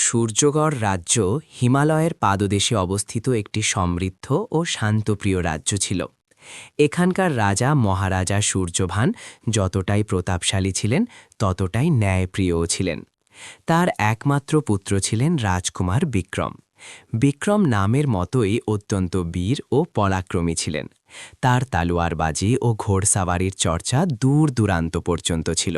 সূর্যগড় রাজ্য হিমালয়ের পাদদেশে অবস্থিত একটি সমৃদ্ধ ও শান্তপ্রিয় রাজ্য ছিল। এখানকার রাজা মহারাজা সূর্যভান যতটাই প্রতাপশালী ছিলেন ততটাই ন্যায়প্রিয়ও ছিলেন। তার একমাত্র পুত্র ছিলেন রাজকুমার বিক্রম। বিক্রম নামের মতোই অত্যন্ত বীর ও পরাক্রমী ছিলেন। তার তালোয়ারবাজি ও ঘোড়সাওয়ারির চর্চা দূর দূরান্ত পর্যন্ত ছিল।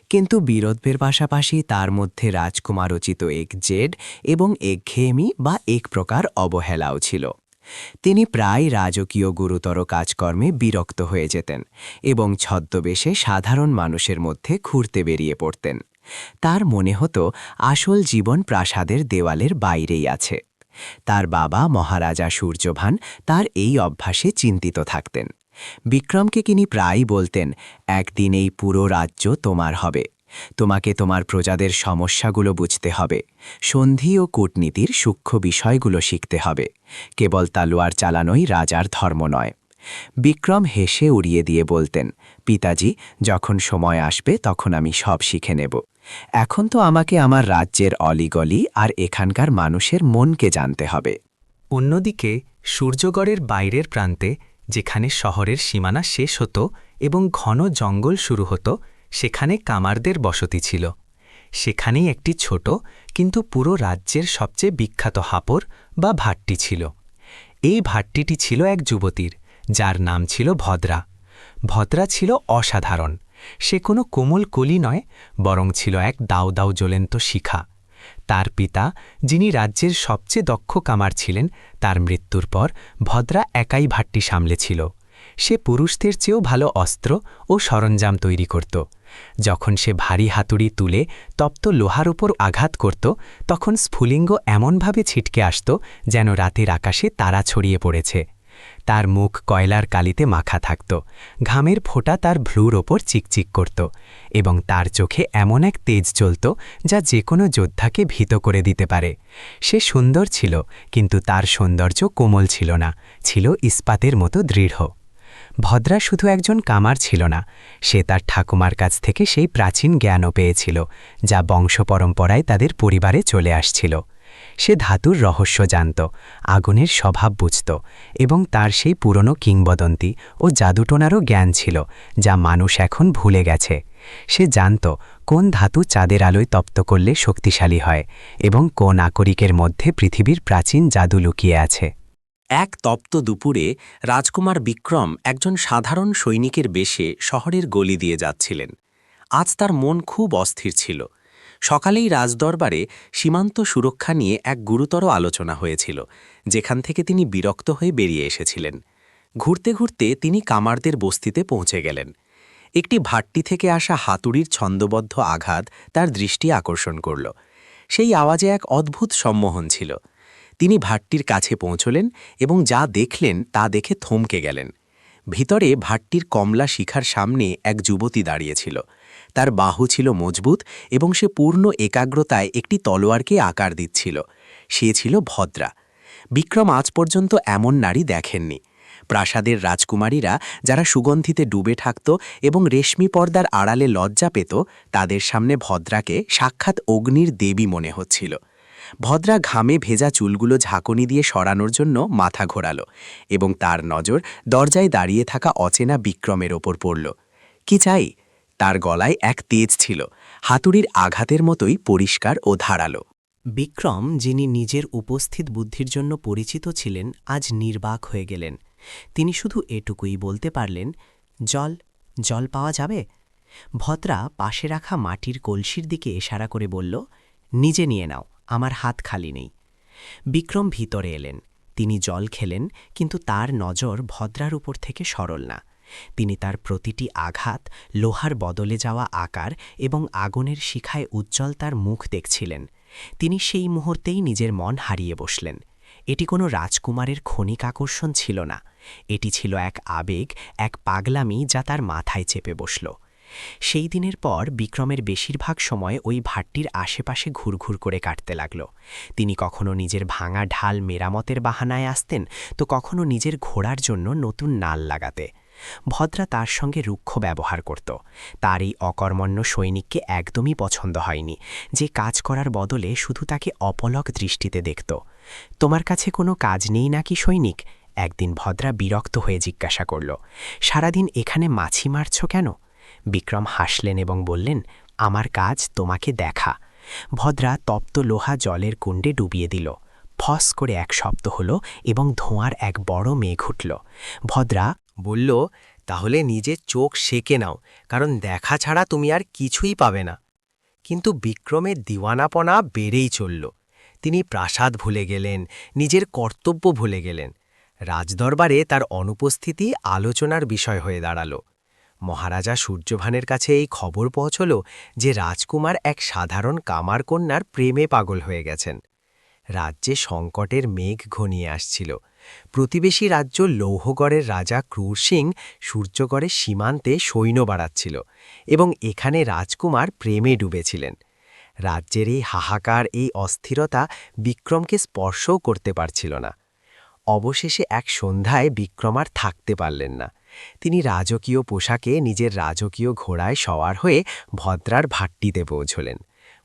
কিন্তু বীরত্বের পাশাপাশি তার মধ্যে রাজকুমারোচিত এক জেদ এবং একঘেয়েমি বা এক প্রকার অবহেলাও ছিল। তিনি প্রায় রাজকীয় গুরুতর কাজকর্মে বিরক্ত হয়ে যেতেন এবং ছদ্মবেশে সাধারণ মানুষের মধ্যে ঘুরতে বেরিয়ে পড়তেন। তার মনে হতো আসল জীবন প্রাসাদের দেওয়ালের বাইরেই আছে। তার বাবা মহারাজা সূর্যভান তার এই অভ্যাসে চিন্তিত থাকতেন। বিক্রমকে তিনি প্রায়ই বলতেন, একদিন এই পুরো রাজ্য তোমার হবে। তোমাকে তোমার প্রজাদের সমস্যাগুলো বুঝতে হবে, সন্ধি ও কূটনীতির সূক্ষ্ম বিষয়গুলো শিখতে হবে। কেবল তালোয়ার চালানোই রাজার ধর্ম নয়। বিক্রম হেসে উড়িয়ে দিয়ে বলতেন, পিতাজি, যখন সময় আসবে তখন আমি সব শিখে নেব। এখন তো আমাকে আমার রাজ্যের অলিগলি আর এখানকার মানুষের মনকে জানতে হবে। অন্যদিকে সূর্যগড়ের বাইরের প্রান্তে, যেখানে শহরের সীমানা শেষ হতো এবং ঘন জঙ্গল শুরু হতো, সেখানে কামারদের বসতি ছিল। সেখানেই একটি ছোট কিন্তু পুরো রাজ্যের সবচেয়ে বিখ্যাত হাপর বা ভাট্টি ছিল। এই ভাট্টিটি ছিল এক যুবতীর, যার নাম ছিল ভদ্রা। ভদ্রা ছিল অসাধারণ। সে কোনো কোমল কলি নয়, বরং ছিল এক দাউ দাউ জ্বলন্ত শিখা। তার পিতা, যিনি রাজ্যের সবচেয়ে দক্ষ কামার ছিলেন, তার মৃত্যুর পর ভদ্রা একাই ভাট্টি সামলেছিল। সে পুরুষদের চেয়েও ভালো অস্ত্র ও সরঞ্জাম তৈরি করত। যখন সে ভারী হাতুড়ি তুলে তপ্ত লোহার উপর আঘাত করত, তখন স্ফুলিঙ্গ এমনভাবে ছিটকে আসত যেন রাতের আকাশে তারা ছড়িয়ে পড়েছে। তার মুখ কয়লার কালিতে মাখা থাকত, ঘামের ফোঁটা তার ভ্রুর ওপর চিকচিক করত, এবং তার চোখে এমন এক তেজ জ্বলত যা যে কোনো যোদ্ধাকে ভীত করে দিতে পারে। সে সুন্দর ছিল, কিন্তু তার সৌন্দর্য কোমল ছিল না, ছিল ইস্পাতের মতো দৃঢ়। ভদ্রা শুধু একজন কামার ছিল না, সে তার ঠাকুমার কাছ থেকে সেই প্রাচীন জ্ঞানও পেয়েছিল, যা বংশপরম্পরায় তাদের পরিবারে চলে আসছিল। সে ধাতুর রহস্য জানত, আগুনের স্বভাব বুঝত, এবং তার সেই পুরনো কিংবদন্তি ও জাদুটোনারও জ্ঞান ছিল, যা মানুষ এখন ভুলে গেছে। সে জানত কোন ধাতু চাঁদের আলোয় তপ্ত করলে শক্তিশালী হয়, এবং কোন আকরিকের মধ্যে পৃথিবীর প্রাচীন জাদু লুকিয়ে আছে। এক তপ্ত দুপুরে রাজকুমার বিক্রম একজন সাধারণ সৈনিকের বেশে শহরের গলি দিয়ে যাচ্ছিলেন। আজ তার মন খুব অস্থির ছিল। সকালেই রাজদরবারে সীমান্ত সুরক্ষা নিয়ে এক গুরুতর আলোচনা হয়েছিল, যেখান থেকে তিনি বিরক্ত হয়ে বেরিয়ে এসেছিলেন। ঘুরতে ঘুরতে তিনি কামারদের বস্তিতে পৌঁছে গেলেন। একটি ভাট্টি থেকে আসা হাতুড়ির ছন্দবদ্ধ আঘাত তার দৃষ্টি আকর্ষণ করল। সেই আওয়াজে এক অদ্ভুত সম্মোহন ছিল। তিনি ভাট্টির কাছে পৌঁছলেন এবং যা দেখলেন তা দেখে থমকে গেলেন। ভিতরে ভাট্টির কমলা শিখার সামনে এক যুবতী দাঁড়িয়েছিল। তার বাহু ছিল মজবুত এবং সে পূর্ণ একাগ্রতায় একটি তলোয়ারকে আকার দিচ্ছিল। সে ছিল ভদ্রা। বিক্রম আজ পর্যন্ত এমন নারী দেখেননি। প্রাসাদের রাজকুমারীরা, যারা সুগন্ধিতে ডুবে থাকত এবং রেশমি পর্দার আড়ালে লজ্জা পেত, তাদের সামনে ভদ্রাকে সাক্ষাৎ অগ্নির দেবী মনে হচ্ছিল। ভদ্রা ঘামে ভেজা চুলগুলো ঝাঁকুনি দিয়ে সরানোর জন্য মাথা ঘোরাল, এবং তার নজর দরজায় দাঁড়িয়ে থাকা অচেনা বিক্রমের ওপর পড়ল। কি চাই? তার গলায় এক তেজ ছিল, হাতুড়ির আঘাতের মতোই পরিষ্কার ও ধারালো। বিক্রম, যিনি নিজের উপস্থিত বুদ্ধির জন্য পরিচিত ছিলেন, আজ নির্বাক হয়ে গেলেন। তিনি শুধু এটুকুই বলতে পারলেন, জল, জল পাওয়া যাবে? ভদ্রা পাশে রাখা মাটির কলসির দিকে ইশারা করে বলল, নিজে নিয়ে নাও, আমার হাত খালি নেই। বিক্রম ভিতরে এলেন। তিনি জল খেলেন, কিন্তু তার নজর ভদ্রার উপর থেকে সরল না। তিনি তার প্রতিটি আঘাত, লোহার বদলে যাওয়া আকার এবং আগুনের শিখায় উজ্জ্বল তার মুখ দেখছিলেন। তিনি সেই মুহূর্তেই নিজের মন হারিয়ে বসলেন। এটি কোনো রাজকুমারের ক্ষণিক আকর্ষণ ছিল না, এটি ছিল এক আবেগ, এক পাগলামি যা তার মাথায় চেপে বসল। সেই দিনের পর বিক্রমের বেশিরভাগ সময় ওই ভাট্টির আশেপাশে ঘুরঘুর করে কাটতে লাগল। তিনি কখনো নিজের ভাঙা ঢাল মেরামতের বাহানায় আসতেন, তো কখনো নিজের ঘোড়ার জন্য নতুন নাল লাগাতে। ভদ্রা তার সঙ্গে রুক্ষ ব্যবহার করত। তার এই অকর্মণ্য সৈনিককে একদমই পছন্দ হয়নি, যে কাজ করার বদলে শুধু তাকে অপলক দৃষ্টিতে দেখত। তোমার কাছে কোনো কাজ নেই নাকি সৈনিক? একদিন ভদ্রা বিরক্ত হয়ে জিজ্ঞাসা করল। সারাদিন এখানে মাছি মারছ কেন? বিক্রম হাসলেন এবং বললেন, আমার কাজ তোমাকে দেখা। ভদ্রা তপ্ত লোহা জলের কুণ্ডে ডুবিয়ে দিল। ফস করে এক শব্দ হল এবং ধোঁয়ার এক বড় মেঘ উঠল। ভদ্রা বলল, তাহলে নিজে চোখ সেকে নাও, কারণ দেখা ছাড়া তুমি আর কিছুই পাবে না। কিন্তু বিক্রমের দিওয়ানাপনা বেড়েই চলল। তিনি প্রাসাদ ভুলে গেলেন, নিজের কর্তব্য ভুলে গেলেন। রাজদরবারে তার অনুপস্থিতি আলোচনার বিষয় হয়ে দাঁড়াল। মহারাজা সূর্যভানের কাছে এই খবর পৌঁছল যে রাজকুমার এক সাধারণ কামার কন্যার প্রেমে পাগল হয়ে গেছেন। রাজ্যে সংকটের মেঘ ঘনিয়ে আসছিল। প্রতিবেশী রাজ্য লৌহগড়ের রাজা ক্রুর সিং সূর্যগড়ের সীমান্তে সৈন্য বাড়াচ্ছিল এবং এখানে রাজকুমার প্রেমে ডুবেছিলেন। রাজ্যের এই হাহাকার, এই অস্থিরতা বিক্রমকে স্পর্শও করতে পারছিল না। অবশেষে এক সন্ধ্যায় বিক্রম আর থাকতে পারলেন না। তিনি রাজকীয় পোশাকে নিজের রাজকীয় ঘোড়ায় সওয়ার হয়ে ভদ্রার ভাট্টিতে পৌঁছলেন।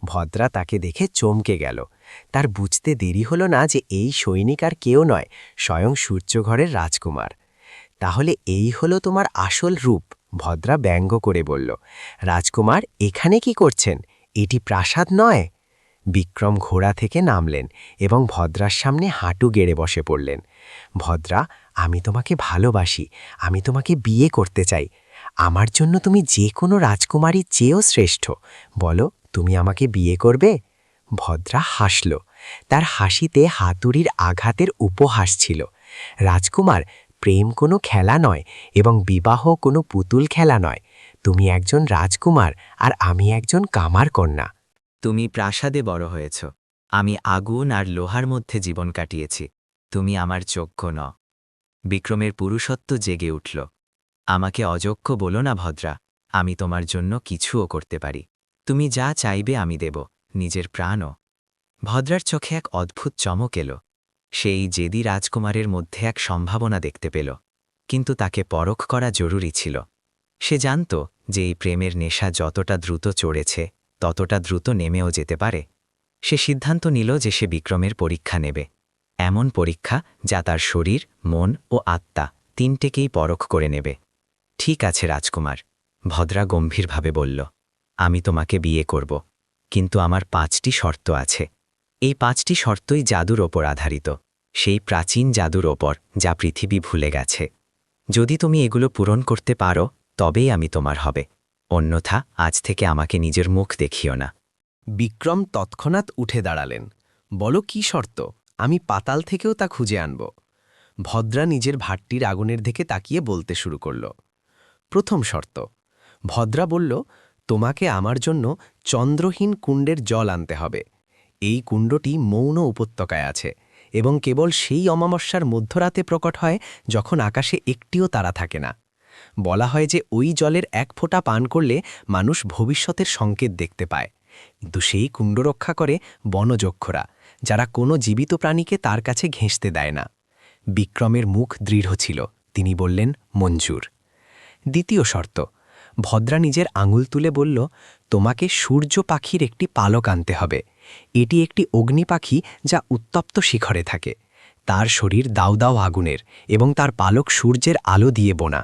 ভদ্রা তাকে দেখে চমকে গেল। তার বুঝতে দেরি হল না যে এই সৈনিক আর কেউ নয়, স্বয়ং সূর্যঘরের রাজকুমার। তাহলে এই হলো তোমার আসল রূপ, ভদ্রা ব্যঙ্গ করে বলল। রাজকুমার, এখানে কি করছেন? এটি প্রাসাদ নয়। বিক্রম ঘোড়া থেকে নামলেন এবং ভদ্রার সামনে হাঁটু গেড়ে বসে পড়লেন। ভদ্রা, আমি তোমাকে ভালোবাসি, আমি তোমাকে বিয়ে করতে চাই। আমার জন্য তুমি যে কোনো রাজকুমারীর চেয়েও শ্রেষ্ঠ। বলো, তুমি আমাকে বিয়ে করবে? ভদ্রা হাসল। তার হাসিতে হাতুড়ির আঘাতের উপহাস ছিল। রাজকুমার, প্রেম কোনো খেলা নয় এবং বিবাহ কোনো পুতুল খেলা নয়। তুমি একজন রাজকুমার আর আমি একজন কামার কন্যা। তুমি প্রাসাদে বড় হয়েছ, আমি আগুন আর লোহার মধ্যে জীবন কাটিয়েছি। তুমি আমার যোগ্য ন। বিক্রমের পুরুষত্ব জেগে উঠল। আমাকে অযোগ্য বলো না ভদ্রা, আমি তোমার জন্য কিছুও করতে পারি। তুমি যা চাইবে আমি দেব, নিজের প্রাণও। ভদ্রার চোখে এক অদ্ভুত চমক এলো। সেই জেদি রাজকুমারের মধ্যে এক সম্ভাবনা দেখতে পেল, কিন্তু তাকে পরখ করা জরুরি ছিল। সে জানত যে এই প্রেমের নেশা যতটা দ্রুত চড়েছে ততটা দ্রুত নেমেও যেতে পারে। সে সিদ্ধান্ত নিল যে সে বিক্রমের পরীক্ষা নেবে, এমন পরীক্ষা যা তার শরীর, মন ও আত্মা তিনটেকেই পরখ করে নেবে। ঠিক আছে রাজকুমার, ভদ্রা গম্ভীরভাবে বলল, আমি তোমাকে বিয়ে করব, কিন্তু আমার 5টি শর্ত আছে। এই 5টি শর্তই জাদুর ওপর আধারিত, সেই প্রাচীন জাদুর ওপর যা পৃথিবী ভুলে গেছে। যদি তুমি এগুলো পূরণ করতে পারো তবেই আমি তোমার হবে, অন্যথা আজ থেকে আমাকে নিজের মুখ দেখিও না। বিক্রম তৎক্ষণাৎ উঠে দাঁড়ালেন। বলো, কি শর্ত? আমি পাতাল থেকেও তা খুঁজে আনব। ভদ্রা নিজের ভাট্টির আগুনের দিকে তাকিয়ে বলতে শুরু করল। প্রথম শর্ত। ভদ্রা বলল, তোমাকে আমার জন্য চন্দ্রহীন কুণ্ডের জল আনতে হবে। এই কুণ্ডটি মৌন উপত্যকায় আছে এবং কেবল সেই অমাবস্যার মধ্যরাতে প্রকট হয় যখন আকাশে একটিও তারা থাকে না। বলা হয় যে ওই জলের এক ফোঁটা পান করলে মানুষ ভবিষ্যতের সংকেত দেখতে পায়। কিন্তু সেই কুণ্ড রক্ষা করে বনযক্ষরা, যারা কোনো জীবিত প্রাণীকে তার কাছে ঘেঁষতে দেয় না। বিক্রমের মুখ দৃঢ় ছিল। তিনি বললেন, মঞ্জুর। দ্বিতীয় শর্ত। ভদ্রা নিজের আঙুল তুলে বলল, তোমাকে সূর্য পাখির একটি পালক আনতে হবে। এটি একটি অগ্নি পাখি যা উত্তপ্ত শিখরে থাকে। তার শরীর দাউ দাউ আগুনের এবং তার পালক সূর্যের আলো দিয়ে বোনা।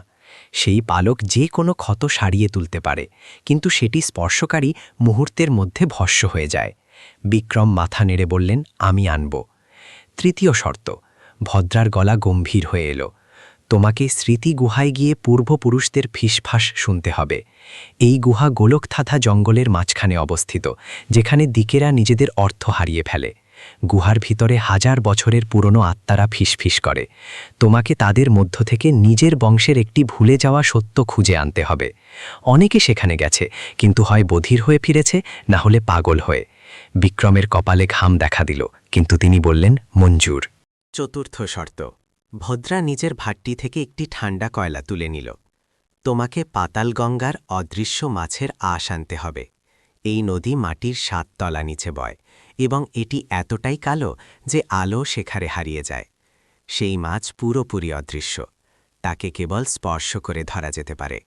সেই পালক যে কোনো ক্ষত সারিয়ে তুলতে পারে, কিন্তু সেটি স্পর্শকারী মুহূর্তের মধ্যে ভস্ম হয়ে যায়। বিক্রম মাথা নেড়ে বললেন, আমি আনব। তৃতীয় শর্ত। ভদ্রার গলা গম্ভীর হয়ে এলো। তোমাকে স্মৃতি গুহায় গিয়ে পূর্বপুরুষদের ফিসফাস শুনতে হবে। এই গুহা গোলকথাথা জঙ্গলের মাঝখানে অবস্থিত, যেখানে দিকেরা নিজেদের অর্থ হারিয়ে ফেলে। গুহার ভিতরে হাজার বছরের পুরনো আত্মারা ফিসফিস করে। তোমাকে তাদের মধ্য থেকে নিজের বংশের একটি ভুলে যাওয়া সত্য খুঁজে আনতে হবে। অনেকে সেখানে গেছে, কিন্তু হয় বধির হয়ে ফিরেছে, না হলে পাগল হয়ে। বিক্রমের কপালে ঘাম দেখা দিল, কিন্তু তিনি বললেন, মঞ্জুর। চতুর্থ শর্ত। ভদ্রা নিজের ভাট্টি থেকে একটি ঠান্ডা কয়লা তুলে নিল। তোমাকে পাতাল গঙ্গার অদৃশ্য মাছের আশ আনতে হবে। এই নদী মাটির 7 তলা নিচে বয় এবং এটি এতটাই কালো যে আলো সেখানে হারিয়ে যায়। সেই মাছ পুরোপুরি অদৃশ্য। তাকে কেবল স্পর্শ করে ধরা যেতে পারে,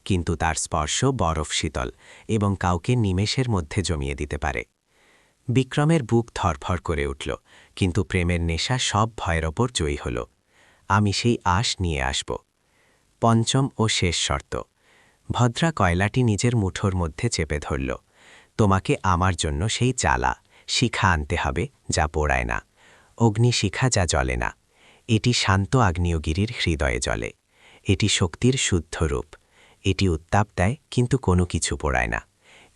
কিন্তু তার স্পর্শ বরফ শীতল এবং কাউকে নিমেষের মধ্যে জমিয়ে দিতে পারে। বিক্রমের বুক ধরফর করে উঠল, কিন্তু প্রেমের নেশা সব ভয়ের ওপর জয়ী হল। আমি সেই আশ নিয়ে আসব। পঞ্চম ও শেষ শর্ত। ভদ্রা কয়লাটি নিজের মুঠোর মধ্যে চেপে ধরল। তোমাকে আমার জন্য সেই জ্বালা, শিখা আনতে হবে যা পোড়ায় না, অগ্নিশিখা যা জ্বলে না। এটি শান্ত আগ্নেয়গিরির হৃদয়ে জ্বলে। এটি শক্তির শুদ্ধ রূপ। এটি উত্তাপ দেয় কিন্তু কোনো কিছু পোড়ায় না।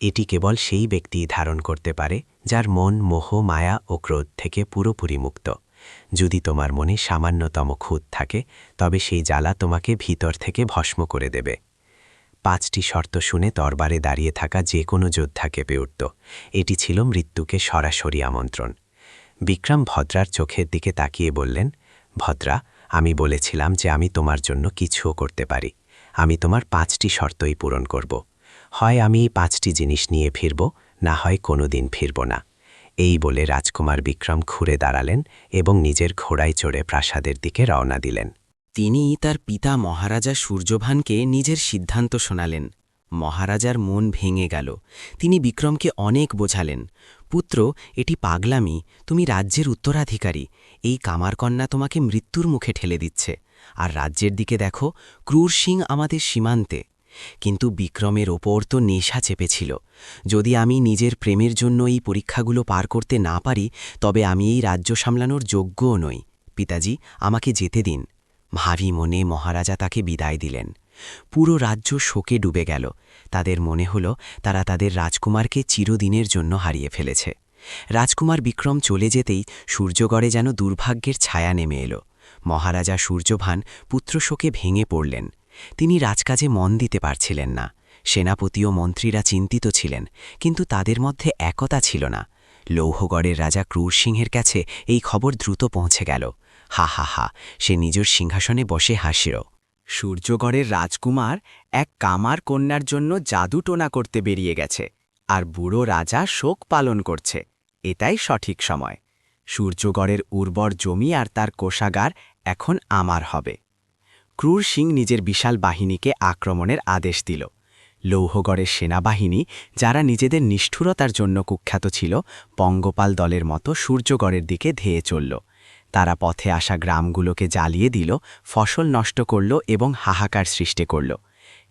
এটি কেবল সেই ব্যক্তিই ধারণ করতে পারে যার মন মোহ, মায়া ও ক্রোধ থেকে পুরোপুরি মুক্ত। যদি তোমার মনে সামান্যতম খুঁত থাকে, তবে সেই জ্বালা তোমাকে ভিতর থেকে ভস্ম করে দেবে। 5টি শর্ত শুনে দরবারে দাঁড়িয়ে থাকা যে কোনো যোদ্ধা কেঁপে উঠত। এটি ছিল মৃত্যুকে সরাসরি আমন্ত্রণ। বিক্রম ভদ্রার চোখের দিকে তাকিয়ে বললেন, ভদ্রা, আমি বলেছিলাম যে আমি তোমার জন্য কিছুও করতে পারি। আমি তোমার 5টি শর্তই পূরণ করব। হয় আমি এই 5টি জিনিস নিয়ে ফিরব, না হয় কোনো দিন ফিরব না। এই বলে রাজকুমার বিক্রম ঘুরে দাঁড়ালেন এবং নিজের ঘোড়ায় চড়ে প্রাসাদের দিকে রওনা দিলেন। তিনি তার পিতা মহারাজা সূর্যভানকে নিজের সিদ্ধান্ত শোনালেন। মহারাজার মন ভেঙে গেল। তিনি বিক্রমকে অনেক বোঝালেন, পুত্র, এটি পাগলামি, তুমি রাজ্যের উত্তরাধিকারী। এই কামারকন্যা তোমাকে মৃত্যুর মুখে ঠেলে দিচ্ছে। আর রাজ্যের দিকে দেখো, ক্রূর সিং আমাদের সীমান্তে। কিন্তু বিক্রমের ওপর তো নেশা চেপেছিল। যদি আমি নিজের প্রেমের জন্য এই পরীক্ষাগুলো পার করতে না পারি, তবে আমি এই রাজ্য সামলানোর যোগ্যও নই। পিতাজি, আমাকে যেতে দিন। ভাবী মনে মহারাজা তাকে বিদায় দিলেন। পুরো রাজ্য শোকে ডুবে গেল। তাদের মনে হল তারা তাদের রাজকুমারকে চিরদিনের জন্য হারিয়ে ফেলেছে। রাজকুমার বিক্রম চলে যেতেই সূর্যগড়ে যেন দুর্ভাগ্যের ছায়া নেমে এলো। মহারাজা সূর্যভান পুত্রশোকে ভেঙে পড়লেন। তিনি রাজকাজে মন দিতে পারছিলেন না। সেনাপতি ও মন্ত্রীরা চিন্তিত ছিলেন, কিন্তু তাদের মধ্যে একতা ছিল না। লৌহগড়ের রাজা ক্রূর সিংহের কাছে এই খবর দ্রুত পৌঁছে গেল। হা হা হা, সে নিজের সিংহাসনে বসে হাসিল। সূর্যগড়ের রাজকুমার এক কামার কন্যার জন্য জাদুটোনা করতে বেরিয়ে গেছে, আর বুড়ো রাজা শোক পালন করছে। এটাই সঠিক সময়। সূর্যগড়ের উর্বর জমি আর তার কোষাগার এখন আমার হবে। ক্রূর সিং নিজের বিশাল বাহিনীকে আক্রমণের আদেশ দিল। লৌহগড়ের সেনাবাহিনী, যারা নিজেদের নিষ্ঠুরতার জন্য কুখ্যাত ছিল, পঙ্গপাল দলের মতো সূর্যগড়ের দিকে ধেয়ে চলল। তারা পথে আসা গ্রামগুলোকে জ্বালিয়ে দিল, ফসল নষ্ট করল এবং হাহাকার সৃষ্টি করল।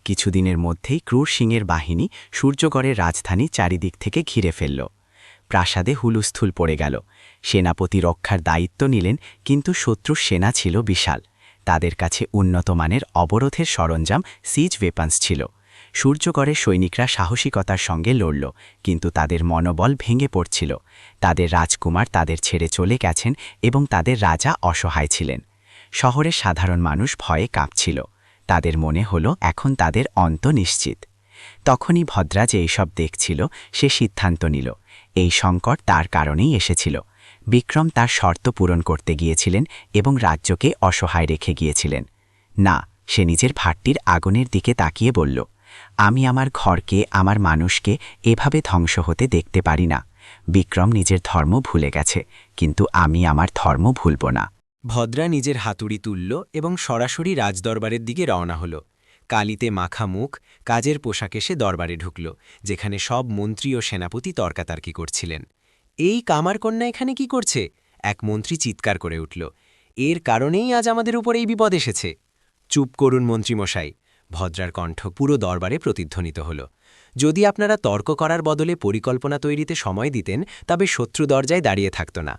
কিছুদিনের মধ্যেই ক্রূর সিংয়ের বাহিনী সূর্যগড়ের রাজধানী চারিদিক থেকে ঘিরে ফেলল। প্রাসাদে হুলুস্থুল পড়ে গেল। সেনাপতি রক্ষার দায়িত্ব নিলেন, কিন্তু শত্রুর সেনা ছিল বিশাল। তাদের কাছে উন্নত মানের অবরোধের সরঞ্জাম, সিজ ওয়েপন্স ছিল। সূর্যগড়ের সৈনিকরা সাহসিকতার সঙ্গে লড়ল, কিন্তু তাদের মনোবল ভেঙে পড়ছিল। তাদের রাজকুমার তাদের ছেড়ে চলে গেছেন এবং তাদের রাজা অসহায় ছিলেন। শহরের সাধারণ মানুষ ভয়ে কাঁপছিল। তাদের মনে হল এখন তাদের অন্ত নিশ্চিত। তখনই ভদ্রা যে এইসব দেখছিল, সে সিদ্ধান্ত নিল, এই সংকট তার কারণেই এসেছিল। বিক্রম তার শর্ত পূরণ করতে গিয়েছিলেন এবং রাজ্যকে অসহায় রেখে গিয়েছিলেন। না, সে নিজের ভাট্টির আগুনের দিকে তাকিয়ে বলল, আমি আমার ঘরকে, আমার মানুষকে এভাবে ধ্বংস হতে দেখতে পারি না। বিক্রম নিজের ধর্ম ভুলে গেছে, কিন্তু আমি আমার ধর্ম ভুলব না। ভদ্রা নিজের হাতুড়ি তুলল এবং সরাসরি রাজদরবারের দিকে রওনা হল। কালিতে মাখা মুখ, কাজের পোশাকে সে দরবারে ঢুকল, যেখানে সব মন্ত্রী ও সেনাপতি তর্কাতর্কি করছিলেন। এই কামারকন্যা এখানে কি করছে? এক মন্ত্রী চিৎকার করে উঠল। এর কারণেই আজ আমাদের উপর এই বিপদ এসেছে। চুপ করুন মন্ত্রীমশাই, ভদ্রার কণ্ঠ পুরো দরবারে প্রতিধ্বনিত হল। যদি আপনারা তর্ক করার বদলে পরিকল্পনা তৈরিতে সময় দিতেন, তবে শত্রু দরজায় দাঁড়িয়ে থাকত না।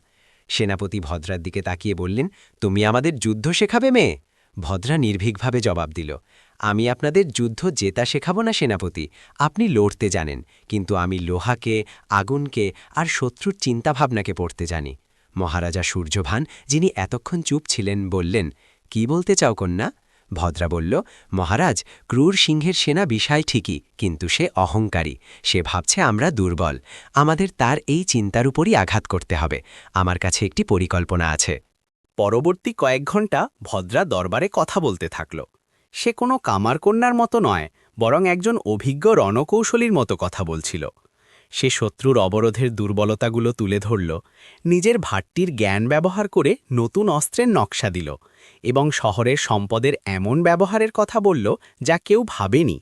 সেনাপতি ভদ্রার দিকে তাকিয়ে বললেন, তুমি আমাদের যুদ্ধ শেখাবে মেয়ে? ভদ্রা নির্ভীকভাবে জবাব দিল, আমি আপনাদের যুদ্ধ জেতা শেখাবো না সেনাপতি, আপনি লড়তে জানেন, কিন্তু আমি লোহাকে, আগুনকে আর শত্রুর চিন্তাভাবনাকে পড়তে জানি। মহারাজা সূর্যভান, যিনি এতক্ষণ চুপ ছিলেন, বললেন, কি বলতে চাও কন্যা? ভদ্রা বলল, মহারাজ, ক্রূর সিংহের সেনা বিশাল ঠিকই, কিন্তু সে অহংকারী। সে ভাবছে আমরা দুর্বল। আমাদের তার এই চিন্তার উপরই আঘাত করতে হবে। আমার কাছে একটি পরিকল্পনা আছে। পরবর্তী কয়েক ঘণ্টা ভদ্রা দরবারে কথা বলতে থাকল। সে কোনো কামারকন্যার মতো নয়, বরং একজন অভিজ্ঞ রণকৌশলীর মতো কথা বলছিল। সে শত্রুর অবরোধের দুর্বলতাগুলো তুলে ধরল, নিজের ভাট্টির জ্ঞান ব্যবহার করে নতুন অস্ত্রের নকশা দিল এবং শহরের সম্পদের এমন ব্যবহারের কথা বলল যা কেউ ভাবেনি।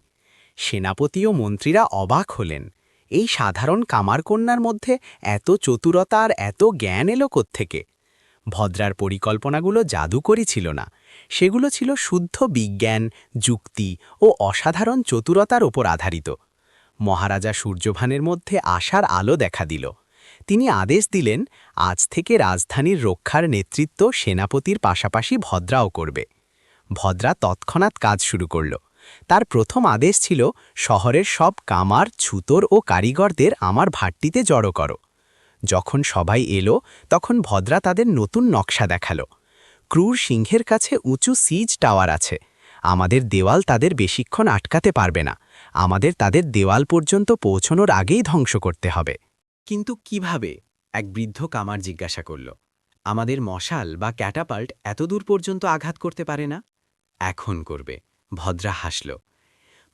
সেনাপতি ও মন্ত্রীরা অবাক হলেন। এই সাধারণ কামারকন্যার মধ্যে এত চতুরতা আর এত জ্ঞান এলো কোত্থেকে? ভদ্রার পরিকল্পনাগুলো জাদুকরী ছিল না, সেগুলো ছিল শুদ্ধ বিজ্ঞান, যুক্তি ও অসাধারণ চতুরতার ওপর আধারিত। মহারাজা সূর্যভানের মধ্যে আশার আলো দেখা দিল। তিনি আদেশ দিলেন, আজ থেকে রাজধানীর রক্ষার নেতৃত্ব সেনাপতির পাশাপাশি ভদ্রাও করবে। ভদ্রা তৎক্ষণাৎ কাজ শুরু করল। তার প্রথম আদেশ ছিল, শহরের সব কামার, ছুতোর ও কারিগরদের আমার ভাট্টিতে জড়ো করো। যখন সবাই এলো তখন ভদ্রা তাদের নতুন নকশা দেখালো। ক্রুর সিংহের কাছে উঁচু সিজ টাওয়ার আছে। আমাদের দেওয়াল তাদের বেশিক্ষণ আটকাতে পারবে না। আমাদের তাদের দেওয়াল পর্যন্ত পৌঁছনোর আগেই ধ্বংস করতে হবে। কিন্তু কিভাবে? এক বৃদ্ধ কামার জিজ্ঞাসা করল। আমাদের মশাল বা ক্যাটাপাল্ট এত দূর পর্যন্ত আঘাত করতে পারে না। এখন করবে, ভদ্রা হাসল।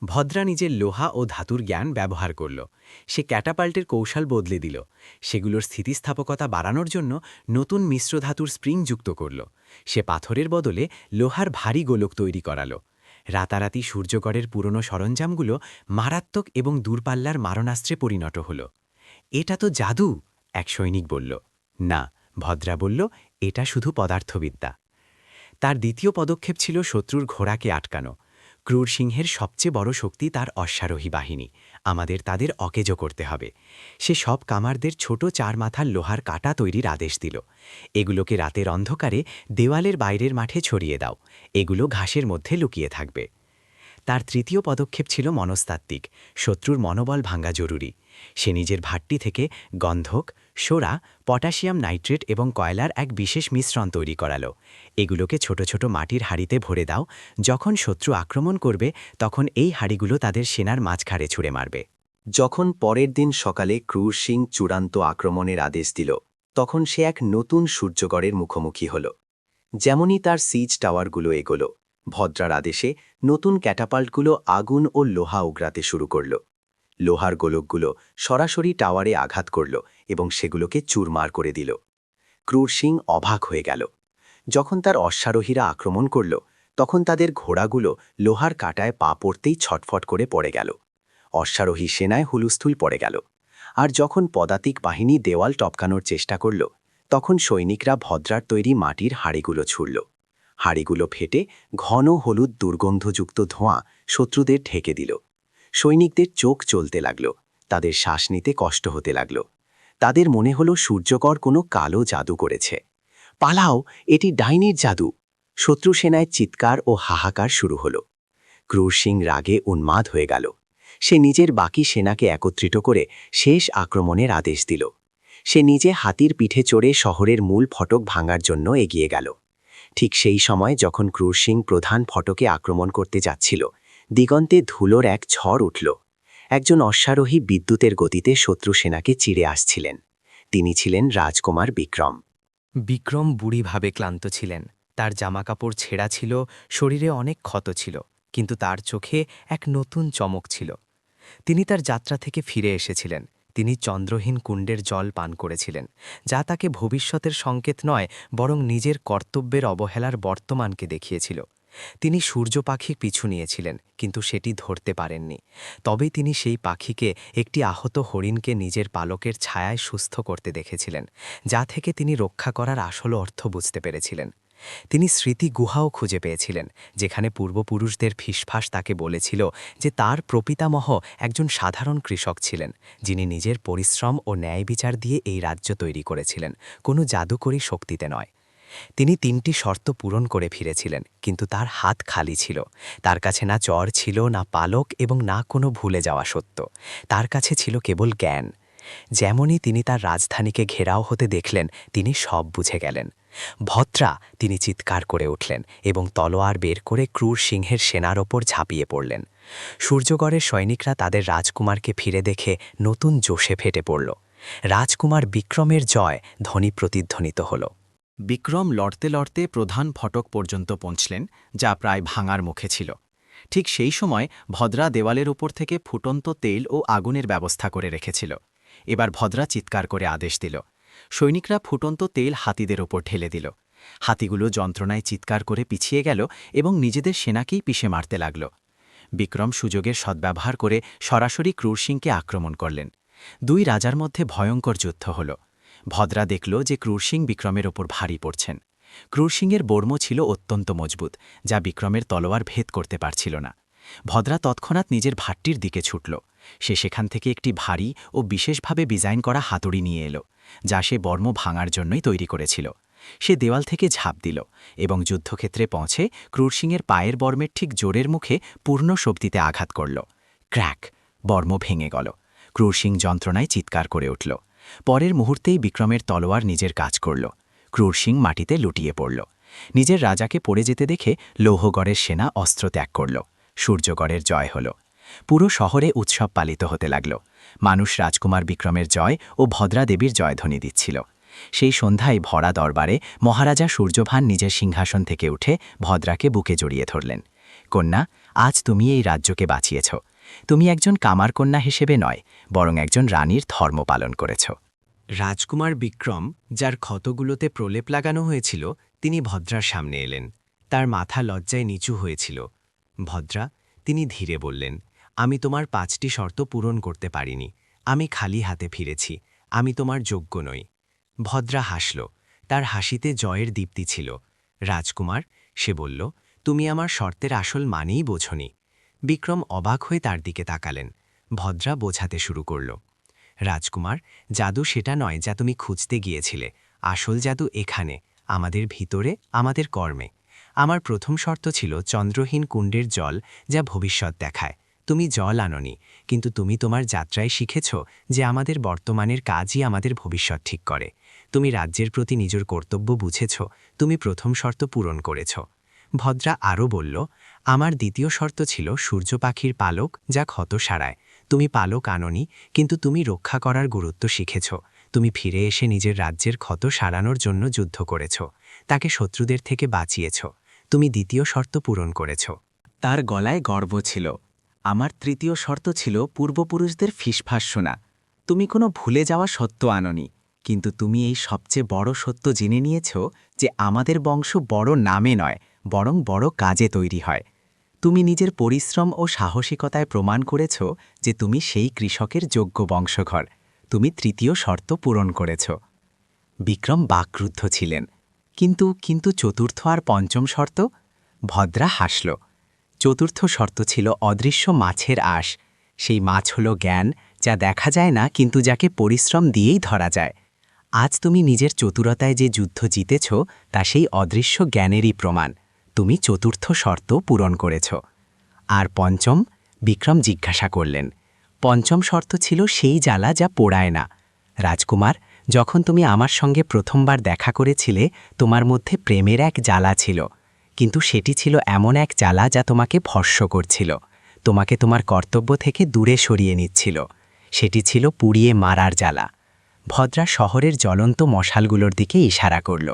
ভদ্রা নিজের লোহা ও ধাতুর জ্ঞান ব্যবহার করল। সে ক্যাটাপাল্টের কৌশল বদলে দিল। সেগুলোর স্থিতিস্থাপকতা বাড়ানোর জন্য নতুন মিশ্র ধাতুর স্প্রিং যুক্ত করল। সে পাথরের বদলে লোহার ভারী গোলক তৈরি করালো। রাতারাতি সূর্যগড়ের পুরনো সরঞ্জামগুলো মারাত্মক এবং দূরপাল্লার মারণাস্ত্রে পরিণত হল। এটা তো জাদু, এক সৈনিক বলল। না, ভদ্রা বলল, এটা শুধু পদার্থবিদ্যা। তার দ্বিতীয় পদক্ষেপ ছিল শত্রুর ঘোড়াকে আটকানো। ক্রুর সিংহের সবচেয়ে বড় শক্তি তার অশ্বারোহী বাহিনী। আমাদের তাদের অকেজো করতে হবে। সে সব কামারদের ছোট 4 মাথার লোহার কাঁটা তৈরির আদেশ দিল। এগুলোকে রাতের অন্ধকারে দেওয়ালের বাইরের মাঠে ছড়িয়ে দাও। এগুলো ঘাসের মধ্যে লুকিয়ে থাকবে। তার তৃতীয় পদক্ষেপ ছিল মনস্তাত্ত্বিক। শত্রুর মনোবল ভাঙা জরুরি। সে নিজের ভাট্টি থেকে গন্ধক, সোরা, পটাশিয়াম নাইট্রেট এবং কয়লার এক বিশেষ মিশ্রণ তৈরি করালো। এগুলোকে ছোট ছোট মাটির হাঁড়িতে ভরে দাও। যখন শত্রু আক্রমণ করবে তখন এই হাঁড়িগুলো তাদের সেনার মাঝখানে ছুঁড়ে মারবে। যখন পরের দিন সকালে ক্রুর সিং চূড়ান্ত আক্রমণের আদেশ দিল, তখন সে এক নতুন সূর্যগড়ের মুখোমুখি হল। যেমনই তার সিজ টাওয়ারগুলো এগোল, ভদ্রার আদেশে নতুন ক্যাটাপাল্টগুলো আগুন ও লোহা উগরাতে শুরু করল। লোহার গোলকগুলো সরাসরি টাওয়ারে আঘাত করল এবং সেগুলোকে চুরমার করে দিল। ক্রুর সিং অবাক হয়ে গেল। যখন তার অশ্বারোহীরা আক্রমণ করল, তখন তাদের ঘোড়াগুলো লোহার কাঁটায় পা পড়তেই ছটফট করে পড়ে গেল। অশ্বারোহী সেনায় হুলস্থুল পড়ে গেল। আর যখন পদাতিক বাহিনী দেওয়াল টপকানোর চেষ্টা করল, তখন সৈনিকরা ভদ্রার তৈরি মাটির হাঁড়িগুলো ছুড়ল। হাঁড়িগুলো ফেটে ঘন হলুদ দুর্গন্ধযুক্ত ধোঁয়া শত্রুদের ঢেকে দিল। সৈনিকদের চোখ চলতে লাগল, তাদের শ্বাস নিতে কষ্ট হতে লাগল। তাদের মনে হল সূর্যকর কোনো কালো জাদু করেছে। পালাও, এটি ডাইনির জাদু! শত্রু সেনায় চিৎকার ও হাহাকার শুরু হল। ক্রুর সিং রাগে উন্মাদ হয়ে গেল। সে নিজের বাকি সেনাকে একত্রিত করে শেষ আক্রমণের আদেশ দিল। সে নিজে হাতির পিঠে চড়ে শহরের মূল ফটক ভাঙার জন্য এগিয়ে গেল। ঠিক সেই সময় যখন ক্রুর সিং প্রধান ফটকে আক্রমণ করতে যাচ্ছিল, দিগন্তে ধুলোর এক ঝড় উঠল। একজন অশ্বারোহী বিদ্যুতের গতিতে শত্রু সেনাকে চিড়ে আসছিলেন। তিনি ছিলেন রাজকুমার বিক্রম। বিক্রম বুড়িভাবে ক্লান্ত ছিলেন। তার জামাকাপড় ছেঁড়া ছিল, শরীরে অনেক ক্ষত ছিল, কিন্তু তার চোখে এক নতুন চমক ছিল। তিনি তার যাত্রা থেকে ফিরে এসেছিলেন। তিনি চন্দ্রহীন কুণ্ডের জল পান করেছিলেন, যা তাকে ভবিষ্যতের সংকেত নয়, বরং নিজের কর্তব্যের অবহেলার বর্তমানকে দেখিয়েছিল। তিনি সূর্য পাখি পিছু নিয়েছিলেন, কিন্তু সেটি ধরতে পারেননি। তবে তিনি সেই পাখিকে একটি আহত হরিণকে নিজের পালকের ছায়ায় সুস্থ করতে দেখেছিলেন, যা থেকে তিনি রক্ষা করার আসল অর্থ বুঝতে পেরেছিলেন। তিনি স্মৃতি গুহাও খুঁজে পেয়েছিলেন, যেখানে পূর্বপুরুষদের ফিসফাস তাকে বলেছিল যে তার প্রপিতামহ একজন সাধারণ কৃষক ছিলেন, যিনি নিজের পরিশ্রম ও ন্যায় বিচার দিয়ে এই রাজ্য তৈরি করেছিলেন, কোনো জাদুকরী শক্তিতে নয়। তিনি 3টি শর্ত পূরণ করে ফিরেছিলেন, কিন্তু তার হাত খালি ছিল। তার কাছে না চর ছিল, না পালক এবং না কোনো ভুলে যাওয়া সত্য। তার কাছে ছিল কেবল জ্ঞান। যেমনই তিনি তার রাজধানীকে ঘেরাও হতে দেখলেন, তিনি সব বুঝে গেলেন। ভদ্রা, তিনি চিৎকার করে উঠলেন এবং তলোয়ার বের করে ক্রুর সিংহের সেনার ওপর ঝাঁপিয়ে পড়লেন। সূর্যগড়ের সৈনিকরা তাদের রাজকুমারকে ফিরে দেখে নতুন জোশে ফেটে পড়ল। রাজকুমার বিক্রমের জয় ধ্বনি প্রতিধ্বনিত হল। বিক্রম লড়তে লড়তে প্রধান ফটক পর্যন্ত পৌঁছলেন, যা প্রায় ভাঙার মুখে ছিল। ঠিক সেই সময় ভদ্রা দেওয়ালের উপর থেকে ফুটন্ত তেল ও আগুনের ব্যবস্থা করে রেখেছিল। এবার ভদ্রা চিৎকার করে আদেশ দিল। সৈনিকরা ফুটন্ত তেল হাতিদের ওপর ঢেলে দিল। হাতিগুলো যন্ত্রণায় চিৎকার করে পিছিয়ে গেল এবং নিজেদের সেনাকেই পিষে মারতে লাগল। বিক্রম সুযোগের সদ্ব্যবহার করে সরাসরি ক্রুর সিংকে আক্রমণ করলেন। দুই রাজার মধ্যে ভয়ঙ্কর যুদ্ধ হল। ভদ্রা দেখল যে ক্রুর সিং বিক্রমের ওপর ভারী পড়ছেন। ক্রুর সিংয়ের বর্ম ছিল অত্যন্ত মজবুত, যা বিক্রমের তলোয়ার ভেদ করতে পারছিল না। ভদ্রা তৎক্ষণাৎ নিজের ভাট্টির দিকে ছুটল। সে সেখান থেকে একটি ভারী ও বিশেষভাবে ডিজাইন করা হাতুড়ি নিয়ে এলো, যা সে বর্ম ভাঙার জন্যই তৈরি করেছিল। সে দেওয়াল থেকে ঝাঁপ দিল এবং যুদ্ধক্ষেত্রে পৌঁছে ক্রুর সিংয়ের পায়ের বর্মের ঠিক জোরের মুখে পূর্ণ শক্তিতে আঘাত করল। ক্র্যাক! বর্ম ভেঙে গেল। ক্রুর সিং যন্ত্রণায় চিৎকার করে উঠল। পরের মুহূর্তেই বিক্রমের তলোয়ার নিজের কাজ করল। ক্রুর সিং মাটিতে লুটিয়ে পড়ল। নিজের রাজাকে পড়ে যেতে দেখে লৌহগড়ের সেনা অস্ত্র ত্যাগ করল। সূর্যগড়ের জয় হল। পুরো শহরে উৎসব পালিত হতে লাগল। মানুষ রাজকুমার বিক্রমের জয় ও ভদ্রা দেবীর জয়ধ্বনি দিচ্ছিল। সেই সন্ধ্যায় ভরা দরবারে মহারাজা সূর্যভান নিজের সিংহাসন থেকে উঠে ভদ্রাকে বুকে জড়িয়ে ধরলেন। কন্যা, আজ তুমি এই রাজ্যকে বাঁচিয়েছ। তুমি একজন কামারকন্যা হিসেবে নয়, বরং একজন রানীর ধর্ম পালন করেছ। রাজকুমার বিক্রম, যার ক্ষতগুলোতে প্রলেপ লাগানো হয়েছিল, তিনি ভদ্রার সামনে এলেন। তার মাথা লজ্জায় নিচু হয়েছিল। ভদ্রা, তিনি ধীরে বললেন, আমি তোমার 5টি শর্ত পূরণ করতে পারিনি। আমি খালি হাতে ফিরেছি। আমি তোমার যোগ্য নই। ভদ্রা হাসল। তার হাসিতে জয়ের দীপ্তি ছিল। রাজকুমার, সে বলল, তুমি আমার শর্তের আসল মানেই বোঝনি। বিক্রম অবাক হয়ে তার দিকে তাকালেন। ভদ্রা বোঝাতে শুরু করল, রাজকুমার, জাদু সেটা নয় যা তুমি খুঁজতে গিয়েছিলে। আসল জাদু এখানে, আমাদের ভিতরে, আমাদের কর্মে। আমার প্রথম শর্ত ছিল চন্দ্রহীন কুণ্ডের জল, যা ভবিষ্যৎ দেখায়। তুমি জল আনোনি, কিন্তু তুমি তোমার যাত্রায় শিখেছ যে আমাদের বর্তমানের কাজই আমাদের ভবিষ্যৎ ঠিক করে। তুমি রাজ্যের প্রতি নিজের কর্তব্য বুঝেছ। তুমি প্রথম শর্ত পূরণ করেছ। ভদ্রা আরও বলল, আমার দ্বিতীয় শর্ত ছিল সূর্য পাখির পালক, যা ক্ষত সারায়। তুমি পালক আনোনি, কিন্তু তুমি রক্ষা করার গুরুত্ব শিখেছ। তুমি ফিরে এসে নিজের রাজ্যের ক্ষত সারানোর জন্য যুদ্ধ করেছ, তাকে শত্রুদের থেকে বাঁচিয়েছ। তুমি দ্বিতীয় শর্ত পূরণ করেছ। তার গলায় গর্ব ছিল। আমার তৃতীয় শর্ত ছিল পূর্বপুরুষদের ফিসফাস শোনা। তুমি কোনো ভুলে যাওয়া সত্য আনোনি, কিন্তু তুমি এই সবচেয়ে বড় সত্য জেনে নিয়েছ যে আমাদের বংশ বড় নামে নয়, বরং বড় কাজে তৈরি হয়। তুমি নিজের পরিশ্রম ও সাহসিকতায় প্রমাণ করেছ যে তুমি সেই কৃষকের যোগ্য বংশধর। তুমি তৃতীয় শর্ত পূরণ করেছ। বিক্রম বাক্রুদ্ধ ছিলেন। কিন্তু চতুর্থ আর পঞ্চম শর্ত? ভদ্রা হাসল। চতুর্থ শর্ত ছিল অদৃশ্য মাছের আঁশ। সেই মাছ হল জ্ঞান, যা দেখা যায় না কিন্তু যাকে পরিশ্রম দিয়েই ধরা যায়। আজ তুমি নিজের চতুরতায় যে যুদ্ধ জিতেছ, তা সেই অদৃশ্য জ্ঞানেরই প্রমাণ। তুমি চতুর্থ শর্ত পূরণ করেছ। আর পঞ্চম? বিক্রম জিজ্ঞাসা করলেন। পঞ্চম শর্ত ছিল সেই জ্বালা যা পোড়ায় না। রাজকুমার, যখন তুমি আমার সঙ্গে প্রথমবার দেখা করেছিলে, তোমার মধ্যে প্রেমের এক জ্বালা ছিল, কিন্তু সেটি ছিল এমন এক জ্বালা যা তোমাকে ভস্ম করছিল, তোমাকে তোমার কর্তব্য থেকে দূরে সরিয়ে নিচ্ছিল। সেটি ছিল পুড়িয়ে মারার জ্বালা। ভদ্রা শহরের জ্বলন্ত মশালগুলোর দিকে ইশারা করল।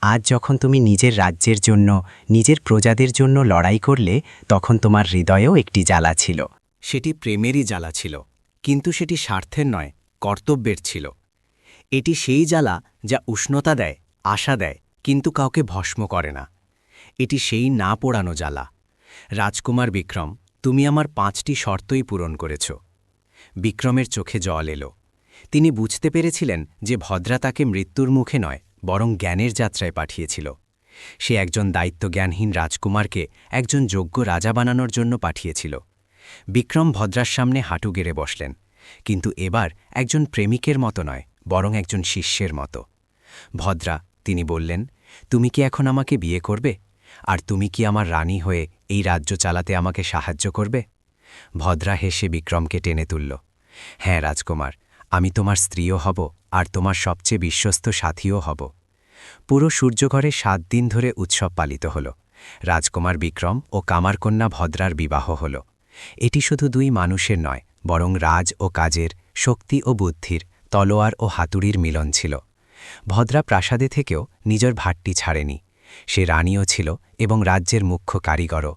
আজ যখন তুমি নিজের রাজ্যের জন্য, নিজের প্রজাদের জন্য লড়াই করলে, তখন তোমার হৃদয়েও একটি জ্বালা ছিল। সেটি প্রেমেরই জ্বালা ছিল, কিন্তু সেটি স্বার্থের নয়, কর্তব্যের ছিল। এটি সেই জ্বালা যা উষ্ণতা দেয়, আশা দেয়, কিন্তু কাউকে ভস্ম করে না। এটি সেই না পোড়ানো জ্বালা। রাজকুমার বিক্রম, তুমি আমার 5টি শর্তই পূরণ করেছ। বিক্রমের চোখে জল এলো। তিনি বুঝতে পেরেছিলেন যে ভদ্রা তাকে মৃত্যুর মুখে নয়, বরং জ্ঞানের যাত্রায় পাঠিয়েছিল। সে একজন দায়িত্বজ্ঞানহীন রাজকুমারকে একজন যোগ্য রাজা বানানোর জন্য পাঠিয়েছিল। বিক্রম ভদ্রার সামনে হাঁটু গেড়ে বসলেন, কিন্তু এবার একজন প্রেমিকের মতো নয়, বরং একজন শিষ্যের মতো। ভদ্রা, তিনি বললেন, তুমি কি এখন আমাকে বিয়ে করবে? আর তুমি কি আমার রানী হয়ে এই রাজ্য চালাতে আমাকে সাহায্য করবে? ভদ্রা হেসে বিক্রমকে টেনে তুলল। হ্যাঁ রাজকুমার, আমি তোমার স্ত্রীও হব, আর তোমার সবচেয়ে বিশ্বস্ত সাথীও হব। পুরো সূর্যঘরে 7 দিন ধরে উৎসব পালিত হল। রাজকুমার বিক্রম ও কামারকন্যা ভদ্রার বিবাহ হল। এটি শুধু 2 মানুষের নয়, বরং রাজ ও কাজের, শক্তি ও বুদ্ধির, তলোয়ার ও হাতুড়ির মিলন ছিল। ভদ্রা প্রাসাদে থেকেও নিজের ভাট্টি ছাড়েনি। সে রানীও ছিল এবং রাজ্যের মুখ্য কারিগরও।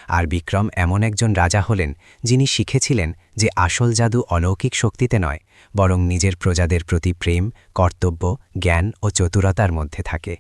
আর বিক্রম এমন একজন রাজা হলেন যিনি শিখেছিলেন যে আসল জাদু অলৌকিক শক্তিতে নয়, বরং নিজের প্রজাদের প্রতি প্রেম, কর্তব্য, জ্ঞান ও চতুরতার মধ্যে থাকে।